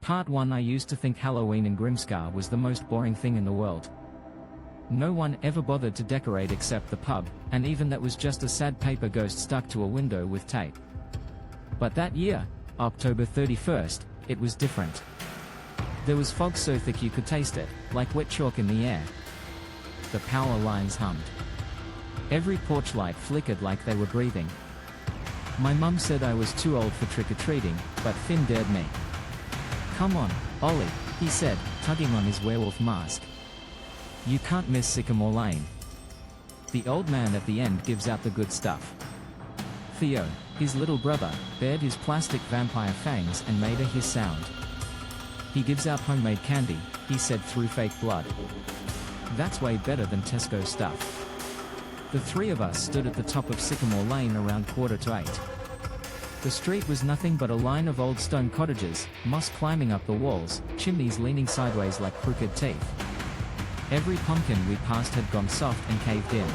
Part 1. I used to think Halloween in Grimscar was the most boring thing in the world. No one ever bothered to decorate except the pub, and even that was just a sad paper ghost stuck to a window with tape. But that year, October 31st, it was different. There was fog so thick you could taste it, like wet chalk in the air. The power lines hummed. Every porch light flickered like they were breathing. My mum said I was too old for trick-or-treating, but Finn dared me. "Come on, Ollie," he said, tugging on his werewolf mask. "You can't miss Sycamore Lane." The old man at the end gives out the good stuff. Theo, his little brother, bared his plastic vampire fangs and made a hiss sound. "He gives out homemade candy," he said through fake blood. "That's way better than Tesco stuff." The three of us stood at the top of Sycamore Lane around 7:45. The street was nothing but a line of old stone cottages, moss climbing up the walls, chimneys leaning sideways like crooked teeth. Every pumpkin we passed had gone soft and caved in.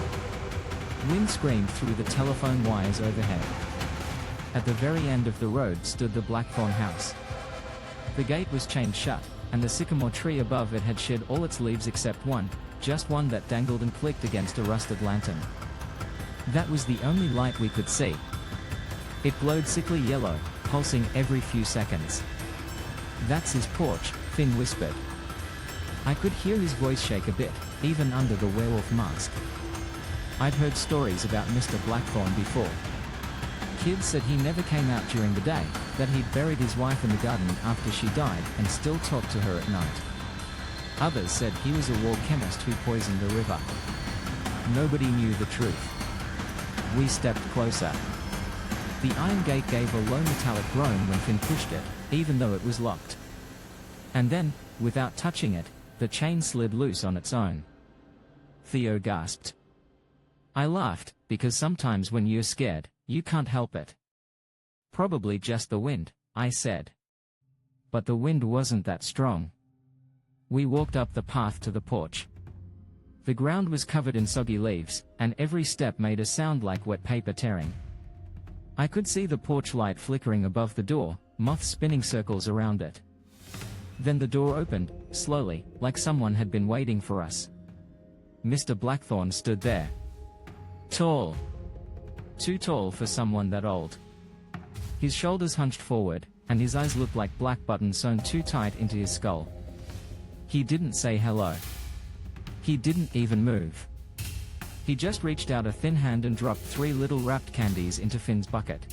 Wind screamed through the telephone wires overhead. At the very end of the road stood the Blackthorn house. The gate was chained shut, and the sycamore tree above it had shed all its leaves except one, just one that dangled and clicked against a rusted lantern. That was the only light we could see. It glowed sickly yellow, pulsing every few seconds. "That's his porch," Finn whispered. I could hear his voice shake a bit, even under the werewolf mask. I'd heard stories about Mr. Blackthorn before. Kids said he never came out during the day, that he'd buried his wife in the garden after she died and still talked to her at night. Others said he was a war chemist who poisoned the river. Nobody knew the truth. We stepped closer. The iron gate gave a low metallic groan when Finn pushed it, even though it was locked. And then, without touching it, the chain slid loose on its own. Theo gasped. I laughed, because sometimes when you're scared, you can't help it. "Probably just the wind," I said. But the wind wasn't that strong. We walked up the path to the porch. The ground was covered in soggy leaves, and every step made a sound like wet paper tearing. I could see the porch light flickering above the door, moths spinning circles around it. Then the door opened, slowly, like someone had been waiting for us. Mr. Blackthorn stood there. Tall. Too tall for someone that old. His shoulders hunched forward, and his eyes looked like black buttons sewn too tight into his skull. He didn't say hello. He didn't even move. He just reached out a thin hand and dropped 3 little wrapped candies into Finn's bucket.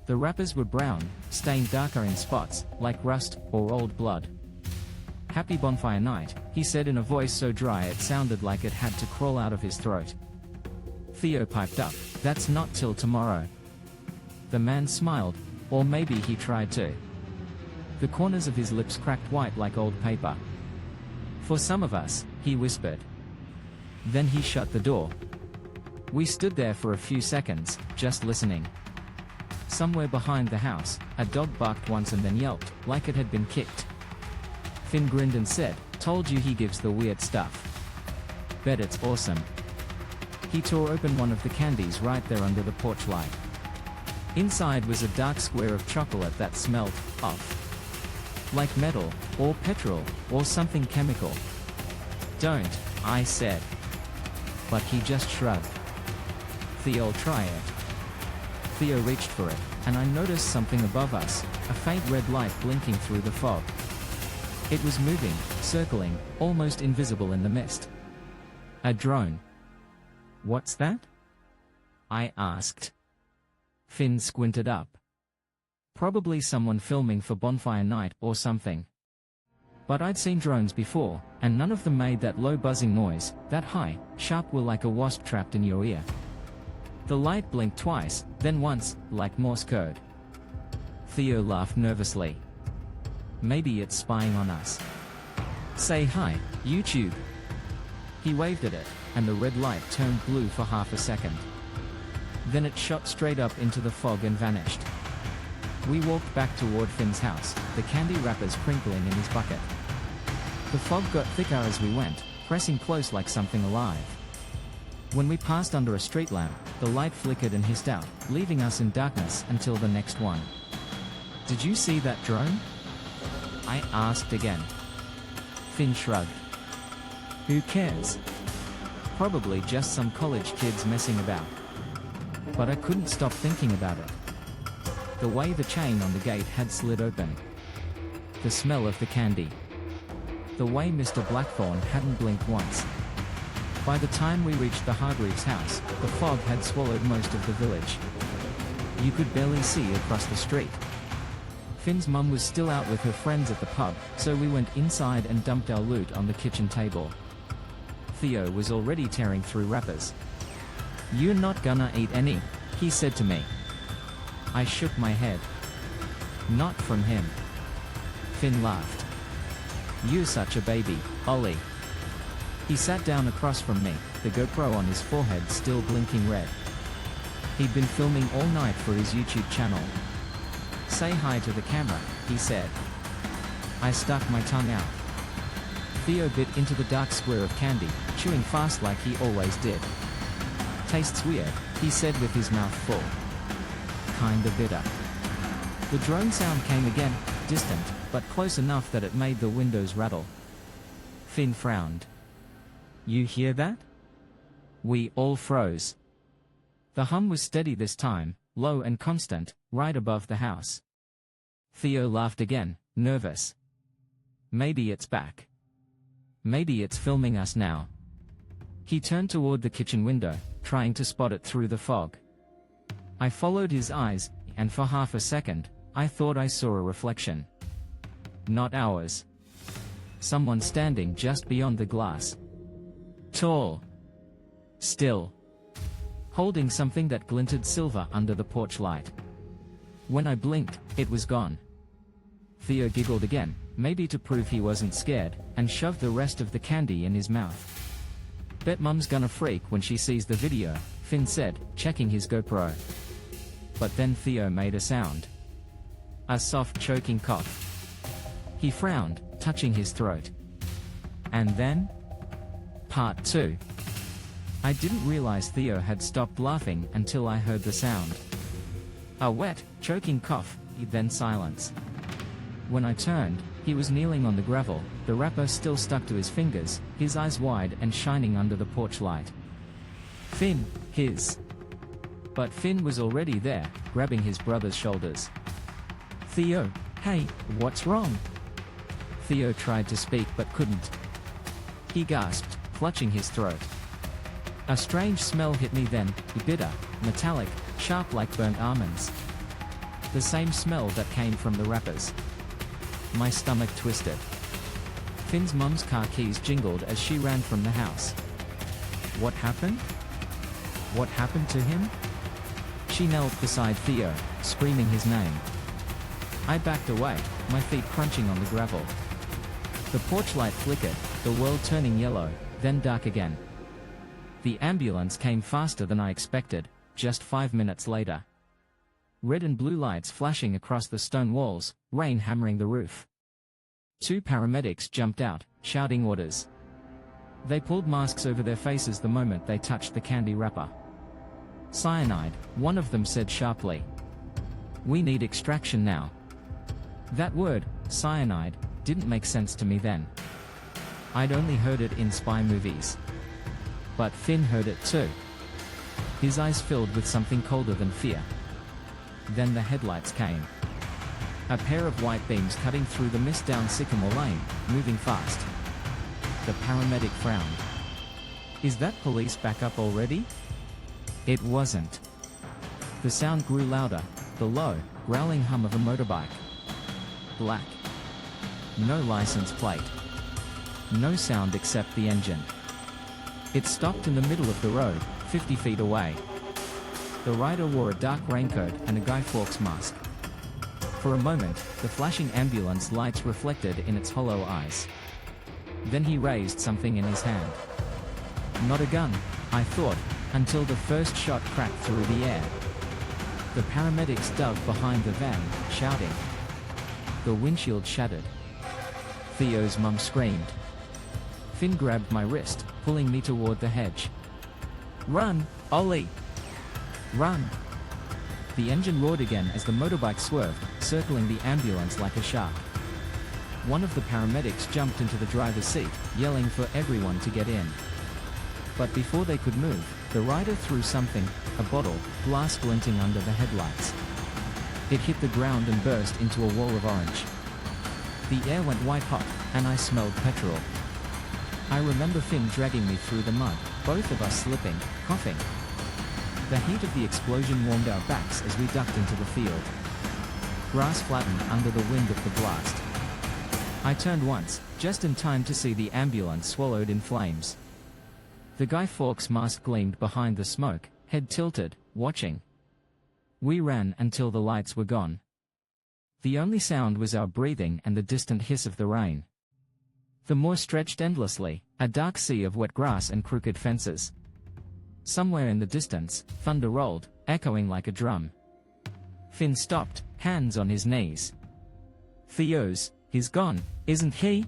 The wrappers were brown, stained darker in spots, like rust or old blood. "Happy bonfire night," he said in a voice so dry it sounded like it had to crawl out of his throat. Theo piped up, "That's not till tomorrow." The man smiled, or maybe he tried to. The corners of his lips cracked white like old paper. "For some of us," he whispered. Then he shut the door. We stood there for a few seconds, just listening. Somewhere behind the house, a dog barked once and then yelped, like it had been kicked. Finn grinned and said, "Told you he gives the weird stuff. Bet it's awesome." He tore open one of the candies right there under the porch light. Inside was a dark square of chocolate that smelled off. Like metal, or petrol, or something chemical. "Don't," I said. But he just shrugged. "Theo, try it." Theo reached for it, and I noticed something above us, a faint red light blinking through the fog. It was moving, circling, almost invisible in the mist. A drone. "What's that?" I asked. Finn squinted up. "Probably someone filming for bonfire night or something." But I'd seen drones before, and none of them made that low buzzing noise, that high, sharp whir like a wasp trapped in your ear. The light blinked twice, then once, like Morse code. Theo laughed nervously. "Maybe it's spying on us. Say hi, YouTube." He waved at it, and the red light turned blue for half a second. Then it shot straight up into the fog and vanished. We walked back toward Finn's house, the candy wrappers crinkling in his bucket. The fog got thicker as we went, pressing close like something alive. When we passed under a street lamp, the light flickered and hissed out, leaving us in darkness until the next one. "Did you see that drone?" I asked again. Finn shrugged. Who cares? Probably just some college kids messing about. But I couldn't stop thinking about it. The way the chain on the gate had slid open. The smell of the candy. The way Mr. Blackthorne hadn't blinked once. By the time we reached the Hargreaves' house, the fog had swallowed most of the village. You could barely see across the street. Finn's mum was still out with her friends at the pub, so we went inside and dumped our loot on the kitchen table. Theo was already tearing through wrappers. "You're not gonna eat any," he said to me. I shook my head. "Not from him." Finn laughed. "You're such a baby, Ollie." He sat down across from me, the GoPro on his forehead still blinking red. He'd been filming all night for his YouTube channel. "Say hi to the camera," he said. I stuck my tongue out. Theo bit into the dark square of candy, chewing fast like he always did. "Tastes weird," he said with his mouth full. "Kinda bitter." The drone sound came again, distant, but close enough that it made the windows rattle. Finn frowned. "You hear that?" We all froze. The hum was steady this time, low and constant, right above the house. Theo laughed again, nervous. "Maybe it's back. Maybe it's filming us now." He turned toward the kitchen window, trying to spot it through the fog. I followed his eyes, and for half a second, I thought I saw a reflection. Not ours. Someone standing just beyond the glass. Tall. Still. Holding something that glinted silver under the porch light. When I blinked, it was gone. Theo giggled again, maybe to prove he wasn't scared, and shoved the rest of the candy in his mouth. "Bet Mum's gonna freak when she sees the video," Finn said, checking his GoPro. But then Theo made a sound. A soft choking cough. He frowned, touching his throat. And then? Part 2. I didn't realize Theo had stopped laughing until I heard the sound. A wet, choking cough, then silence. When I turned, he was kneeling on the gravel, the wrapper still stuck to his fingers, his eyes wide and shining under the porch light. Finn, his. But Finn was already there, grabbing his brother's shoulders. "Theo, hey, what's wrong?" Theo tried to speak but couldn't. He gasped, clutching his throat. A strange smell hit me then, bitter, metallic, sharp like burnt almonds. The same smell that came from the wrappers. My stomach twisted. Finn's mum's car keys jingled as she ran from the house. What happened? What happened to him? She knelt beside Theo, screaming his name. I backed away, my feet crunching on the gravel. The porch light flickered, the world turning yellow, then dark again. The ambulance came faster than I expected, just 5 minutes later. Red and blue lights flashing across the stone walls, rain hammering the roof. 2 paramedics jumped out, shouting orders. They pulled masks over their faces the moment they touched the candy wrapper. "Cyanide," one of them said sharply. "We need extraction now." That word, cyanide, didn't make sense to me then. I'd only heard it in spy movies. But Finn heard it too. His eyes filled with something colder than fear. Then the headlights came. A pair of white beams cutting through the mist down Sycamore Lane, moving fast. The paramedic frowned. "Is that police backup already?" It wasn't. The sound grew louder, the low, growling hum of a motorbike. Black. No license plate. No sound except the engine. It stopped in the middle of the road, 50 feet away. The rider wore a dark raincoat and a Guy Fawkes mask. For a moment, the flashing ambulance lights reflected in its hollow eyes. Then he raised something in his hand. Not a gun, I thought, until the first shot cracked through the air. The paramedics dove behind the van, shouting. The windshield shattered. Theo's mum screamed. Finn grabbed my wrist, pulling me toward the hedge. "Run, Ollie! Run!" The engine roared again as the motorbike swerved, circling the ambulance like a shark. One of the paramedics jumped into the driver's seat, yelling for everyone to get in. But before they could move, the rider threw something, a bottle, glass glinting under the headlights. It hit the ground and burst into a wall of orange. The air went white hot, and I smelled petrol. I remember Finn dragging me through the mud, both of us slipping, coughing. The heat of the explosion warmed our backs as we ducked into the field. Grass flattened under the wind of the blast. I turned once, just in time to see the ambulance swallowed in flames. The Guy Fawkes mask gleamed behind the smoke, head tilted, watching. We ran until the lights were gone. The only sound was our breathing and the distant hiss of the rain. The moor stretched endlessly, a dark sea of wet grass and crooked fences. Somewhere in the distance, thunder rolled, echoing like a drum. Finn stopped, hands on his knees. He's gone, isn't he?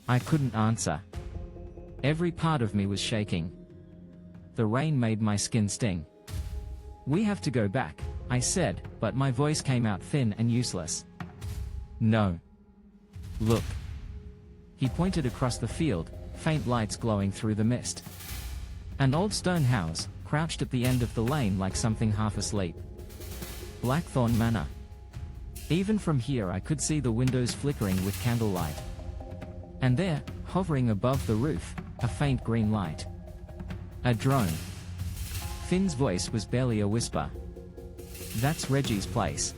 I couldn't answer. Every part of me was shaking. The rain made my skin sting. We have to go back, I said, but my voice came out thin and useless. No. Look. He pointed across the field, faint lights glowing through the mist. An old stone house, crouched at the end of the lane like something half asleep. Blackthorn Manor. Even from here I could see the windows flickering with candlelight. And there, hovering above the roof, a faint green light. A drone. Finn's voice was barely a whisper. That's Reggie's place.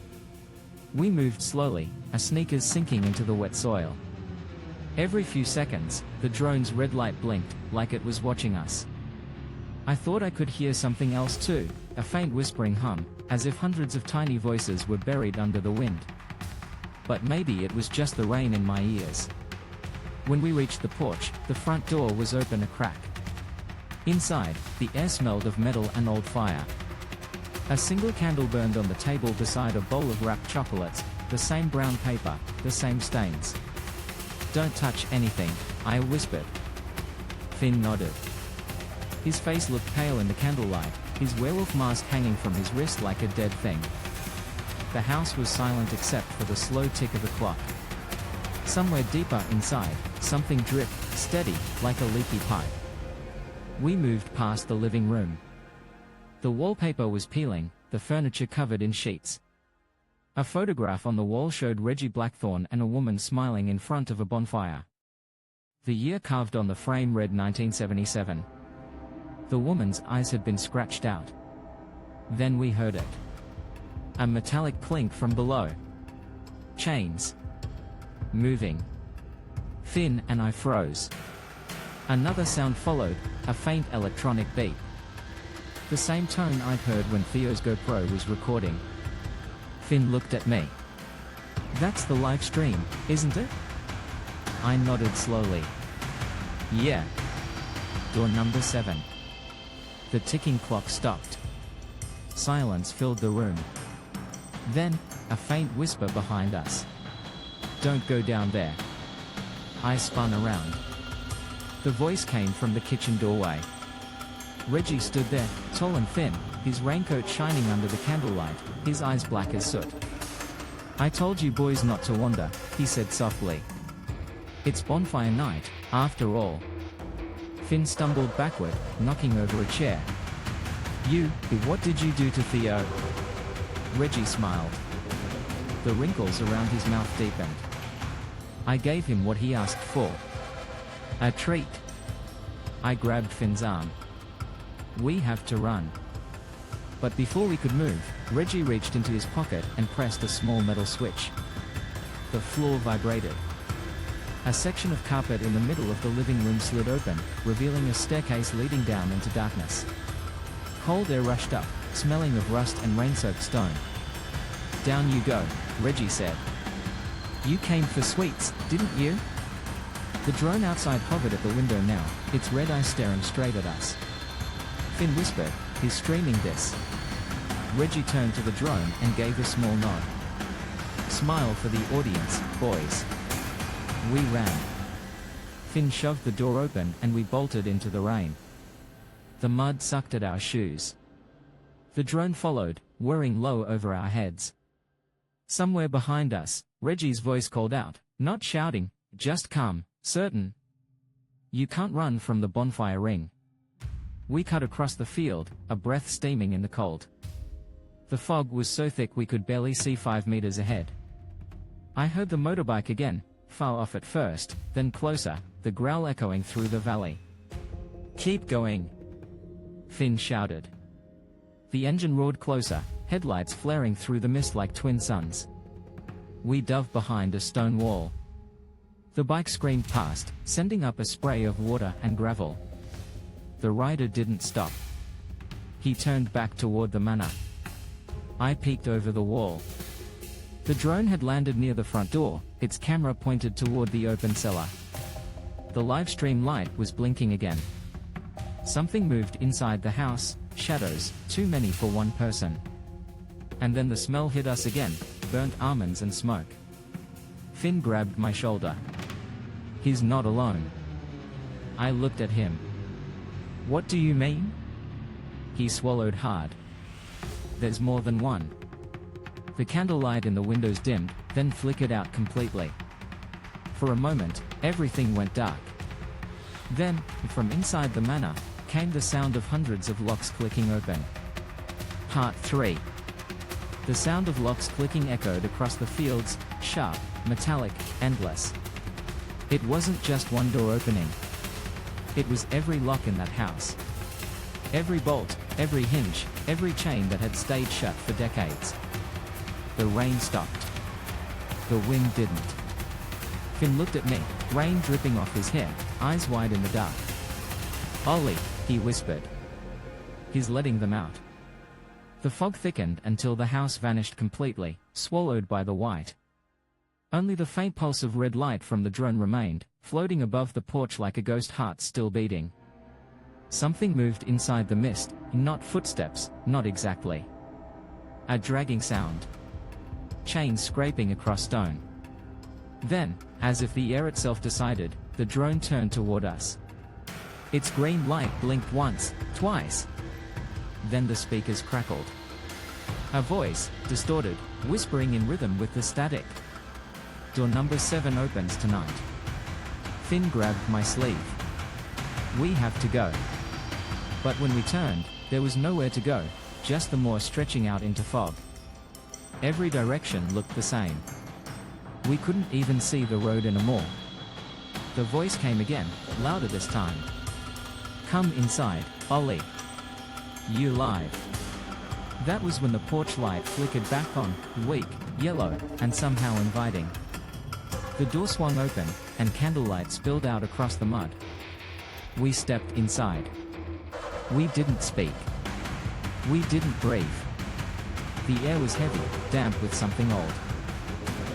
We moved slowly, our sneakers sinking into the wet soil. Every few seconds, the drone's red light blinked, like it was watching us. I thought I could hear something else too, a faint whispering hum, as if hundreds of tiny voices were buried under the wind. But maybe it was just the rain in my ears. When we reached the porch, the front door was open a crack. Inside, the air smelled of metal and old fire. A single candle burned on the table beside a bowl of wrapped chocolates, the same brown paper, the same stains. Don't touch anything, I whispered. Finn nodded. His face looked pale in the candlelight, his werewolf mask hanging from his wrist like a dead thing. The house was silent except for the slow tick of the clock. Somewhere deeper inside, something dripped, steady, like a leaky pipe. We moved past the living room. The wallpaper was peeling, the furniture covered in sheets. A photograph on the wall showed Reggie Blackthorne and a woman smiling in front of a bonfire. The year carved on the frame read 1977. The woman's eyes had been scratched out. Then we heard it. A metallic clink from below. Chains. Moving. Finn and I froze. Another sound followed, a faint electronic beep. The same tone I'd heard when Theo's GoPro was recording. Finn looked at me. That's the live stream, isn't it? I nodded slowly. Yeah. Door number 7. The ticking clock stopped. Silence filled the room. Then, a faint whisper behind us. Don't go down there. I spun around. The voice came from the kitchen doorway. Reggie stood there, tall and thin, his raincoat shining under the candlelight, his eyes black as soot. I told you boys not to wander, he said softly. It's bonfire night, after all. Finn stumbled backward, knocking over a chair. What did you do to Theo? Reggie smiled. The wrinkles around his mouth deepened. I gave him what he asked for. A treat. I grabbed Finn's arm. We have to run. But before we could move, Reggie reached into his pocket and pressed a small metal switch. The floor vibrated. A section of carpet in the middle of the living room slid open, revealing a staircase leading down into darkness. Cold air rushed up, smelling of rust and rain-soaked stone. Down you go, Reggie said. You came for sweets, didn't you? The drone outside hovered at the window now, its red eyes staring straight at us. Finn whispered, he's streaming this. Reggie turned to the drone and gave a small nod. Smile for the audience, boys. We ran. Finn shoved the door open and we bolted into the rain. The mud sucked at our shoes. The drone followed, whirring low over our heads. Somewhere behind us, Reggie's voice called out, Not shouting, just calm, certain. You can't run from the bonfire ring. We cut across the field, a breath steaming in the cold. The fog was so thick we could barely see 5 meters ahead. I heard the motorbike again, far off at first, then closer, the growl echoing through the valley. "Keep going!" Finn shouted. The engine roared closer, headlights flaring through the mist like twin suns. We dove behind a stone wall. The bike screamed past, sending up a spray of water and gravel. The rider didn't stop. He turned back toward the manor. I peeked over the wall. The drone had landed near the front door, its camera pointed toward the open cellar. The live stream light was blinking again. Something moved inside the house, shadows, too many for one person. And then the smell hit us again, burnt almonds and smoke. Finn grabbed my shoulder. "He's not alone." I looked at him. "What do you mean?" He swallowed hard. "There's more than one." The candlelight in the windows dimmed, then flickered out completely. For a moment, everything went dark. Then, from inside the manor, came the sound of hundreds of locks clicking open. Part 3. The sound of locks clicking echoed across the fields, sharp, metallic, endless. It wasn't just one door opening. It was every lock in that house. Every bolt, every hinge, every chain that had stayed shut for decades. The rain stopped. The wind didn't. Finn looked at me, rain dripping off his hair, eyes wide in the dark. "Ollie," he whispered. "He's letting them out." The fog thickened until the house vanished completely, swallowed by the white. Only the faint pulse of red light from the drone remained, floating above the porch like a ghost heart still beating. Something moved inside the mist, not footsteps, not exactly. A dragging sound. Chains scraping across stone. Then, as if the air itself decided, the drone turned toward us. Its green light blinked once, twice. Then the speakers crackled. A voice, distorted, whispering in rhythm with the static. "Door number 7 opens tonight." Finn grabbed my sleeve. "We have to go." But when we turned, there was nowhere to go, just the moor stretching out into fog. Every direction looked the same. We couldn't even see the road anymore. The voice came again, louder this time. "Come inside, Ollie. You live." That was when the porch light flickered back on, weak, yellow, and somehow inviting. The door swung open, and candlelight spilled out across the mud. We stepped inside. We didn't speak. We didn't breathe. The air was heavy, damp with something old.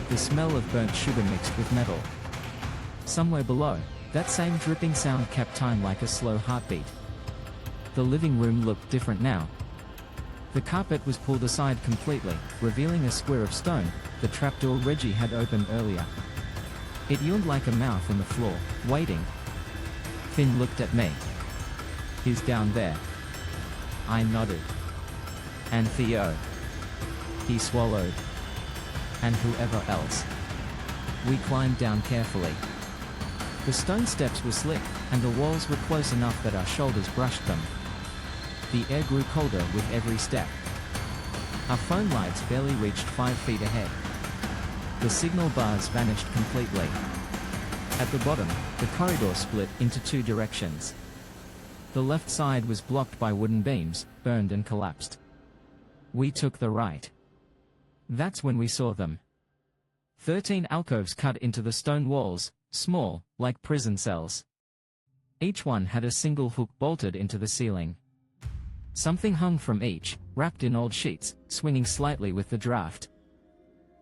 The smell of burnt sugar mixed with metal. Somewhere below, that same dripping sound kept time like a slow heartbeat. The living room looked different now. The carpet was pulled aside completely, revealing a square of stone, the trapdoor Reggie had opened earlier. It yawned like a mouth in the floor, waiting. Finn looked at me. "He's down there." I nodded. "And Theo." He swallowed. "And whoever else." We climbed down carefully. The stone steps were slick, and the walls were close enough that our shoulders brushed them. The air grew colder with every step. Our phone lights barely reached 5 feet ahead. The signal bars vanished completely. At the bottom, the corridor split into 2 directions. The left side was blocked by wooden beams, burned and collapsed. We took the right. That's when we saw them. 13 alcoves cut into the stone walls, small, like prison cells. Each one had a single hook bolted into the ceiling. Something hung from each, wrapped in old sheets, swinging slightly with the draft.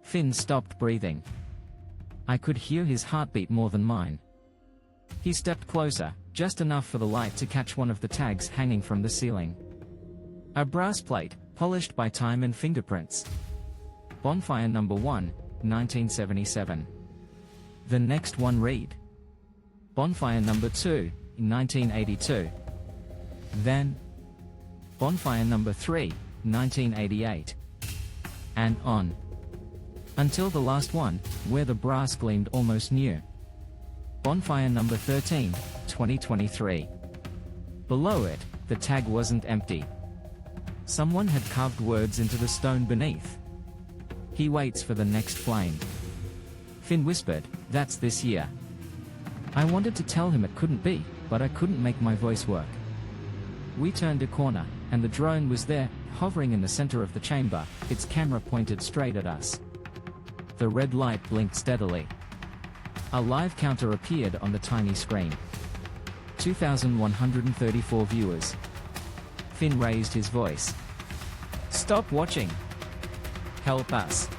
Finn stopped breathing. I could hear his heartbeat more than mine. He stepped closer, just enough for the light to catch one of the tags hanging from the ceiling. A brass plate, polished by time and fingerprints. Bonfire number 1, 1977. The next one read. Bonfire number 2, 1982. Then, Bonfire number 3, 1988. And on. Until the last one, where the brass gleamed almost new. Bonfire number 13, 2023. Below it, the tag wasn't empty. Someone had carved words into the stone beneath. He waits for the next flame. Finn whispered, "That's this year." I wanted to tell him it couldn't be, but I couldn't make my voice work. We turned a corner, and the drone was there, hovering in the center of the chamber, its camera pointed straight at us. The red light blinked steadily. A live counter appeared on the tiny screen. 2,134 viewers. Finn raised his voice. "Stop watching! Help us!"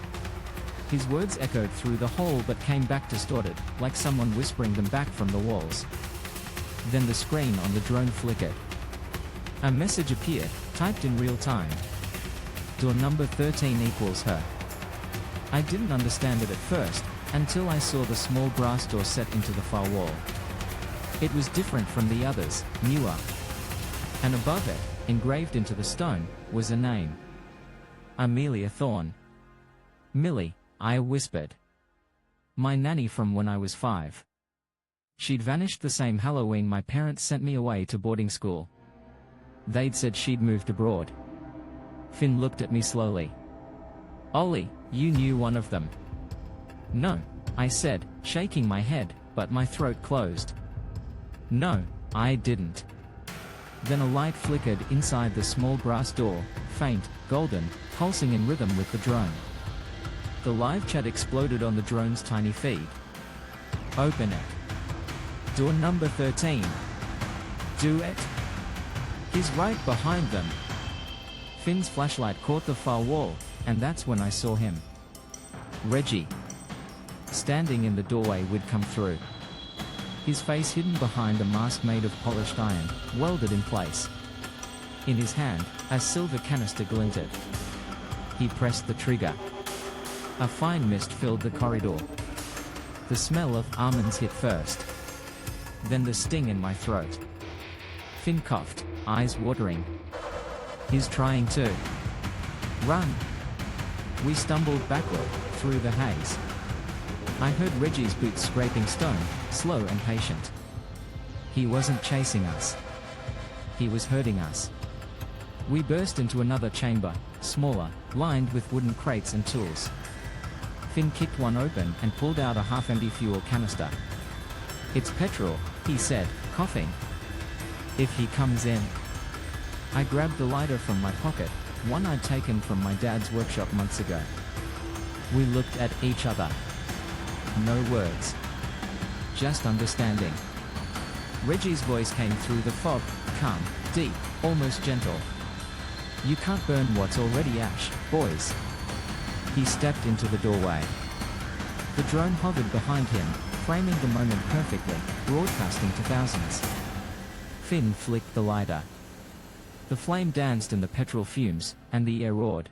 His words echoed through the hall but came back distorted, like someone whispering them back from the walls. Then the screen on the drone flickered. A message appeared, typed in real time. "Door number 13 equals her." I didn't understand it at first, until I saw the small brass door set into the far wall. It was different from the others, newer. And above it, engraved into the stone, was a name. Amelia Thorne. "Millie," I whispered. "My nanny from when I was 5. She'd vanished the same Halloween my parents sent me away to boarding school. They'd said she'd moved abroad." Finn looked at me slowly. "Ollie, you knew one of them." "No," I said, shaking my head, but my throat closed. "No, I didn't." Then a light flickered inside the small brass door, faint, golden, pulsing in rhythm with the drone. The live chat exploded on the drone's tiny feed. "Open it. Door number 13. Do it." "He's right behind them." Finn's flashlight caught the far wall, and that's when I saw him. Reggie. Standing in the doorway we'd come through. His face hidden behind a mask made of polished iron, welded in place. In his hand, a silver canister glinted. He pressed the trigger. A fine mist filled the corridor. The smell of almonds hit first. Then the sting in my throat. Finn coughed, eyes watering. "He's trying to run." We stumbled backward, through the haze. I heard Reggie's boots scraping stone, slow and patient. He wasn't chasing us. He was herding us. We burst into another chamber, smaller, lined with wooden crates and tools. Finn kicked one open and pulled out a half-empty fuel canister. "It's petrol," he said, coughing. "If he comes in." I grabbed the lighter from my pocket, one I'd taken from my dad's workshop months ago. We looked at each other. No words. Just understanding. Reggie's voice came through the fog, calm, deep, almost gentle. "You can't burn what's already ash, boys." He stepped into the doorway. The drone hovered behind him, framing the moment perfectly, broadcasting to thousands. Finn flicked the lighter. The flame danced in the petrol fumes, and the air roared.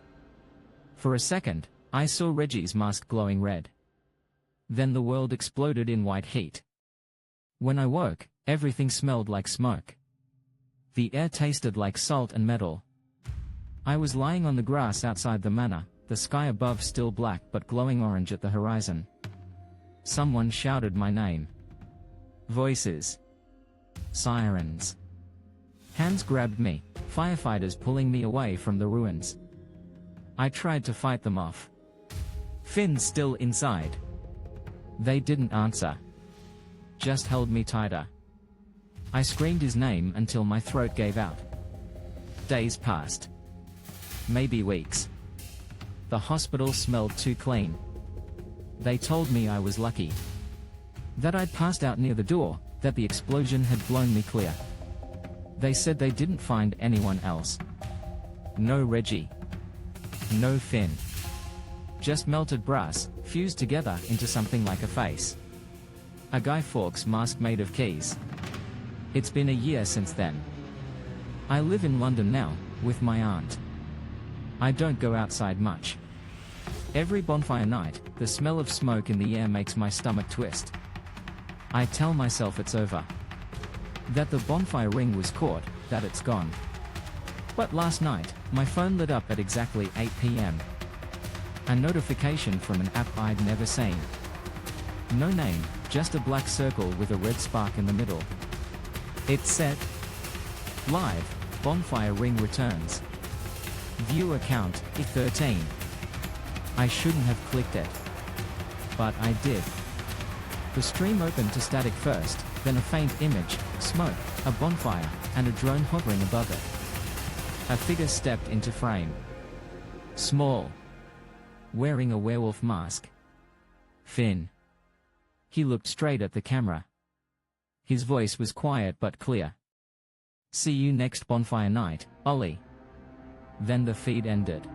For a second, I saw Reggie's mask glowing red. Then the world exploded in white heat. When I woke, everything smelled like smoke. The air tasted like salt and metal. I was lying on the grass outside the manor, the sky above still black but glowing orange at the horizon. Someone shouted my name. Voices. Sirens. Hands grabbed me, firefighters pulling me away from the ruins. I tried to fight them off. Finn's still inside. They didn't answer. Just held me tighter. I screamed his name until my throat gave out. Days passed. Maybe weeks. The hospital smelled too clean. They told me I was lucky. That I'd passed out near the door, that the explosion had blown me clear. They said they didn't find anyone else. No Reggie. No Finn. Just melted brass, fused together into something like a face. A Guy Fawkes mask made of keys. It's been a year since then. I live in London now, with my aunt. I don't go outside much. Every bonfire night, the smell of smoke in the air makes my stomach twist. I tell myself it's over. That the bonfire ring was caught, that it's gone. But last night, my phone lit up at exactly 8 p.m. A notification from an app I'd never seen. No name, just a black circle with a red spark in the middle. It said, "Live, bonfire ring returns. View account, E13. I shouldn't have clicked it. But I did. The stream opened to static first, then a faint image, smoke, a bonfire, and a drone hovering above it. A figure stepped into frame. Small. Wearing a werewolf mask. Finn. He looked straight at the camera. His voice was quiet but clear. "See you next bonfire night, Ollie." Then the feed ended.